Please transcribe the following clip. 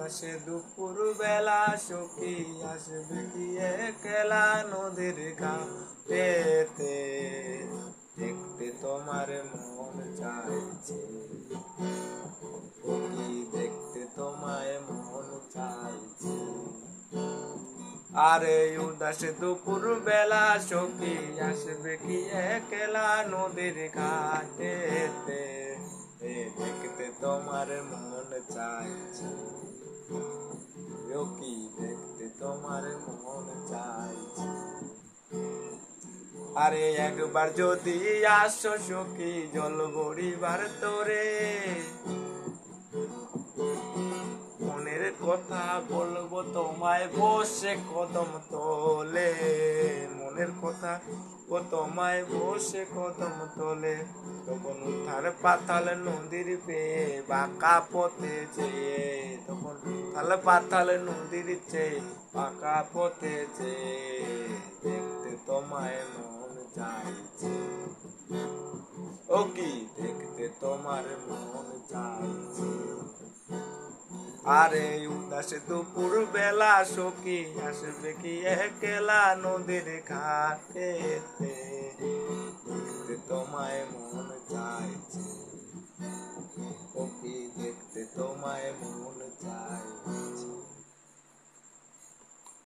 উদাসে দুপুর বেলা সখী আসবে কি একলা নদীর ঘাটেতে, দেখতে তোমার মন চাইছে সখী, দেখতে তোমায় মন চাইছে। আরে উদাসে দুপুর বেলা সখী আসবে কি একলা নদীর ঘাটেতে, দেখতে তোমার মন চাইছে সখী, দেখতে তোমার মন চাইছে। আরে একবার যদি আসো সখী জল ভরিবার তোরে, মনের কথা বলবো তোমায় বসে কদম তোলে, মনের কথা ও তোমায় বসে কদম তোলে। তখন উঠার পাতাল নদীর পেয়ে বাঁকা পথে চেয়ে, তখন উঠাল পাতাল নদীর চেয়ে বাঁকা পথে চেয়ে, দেখতে তোমায় মন চাইছে ও কি, দেখতে তোমার মন চাইছে। আরে উদাসে দুপুর বেলা সখী আসবে কি একলা নদীর ঘাটেতে, দেখতে তোমায় মন চাইছে।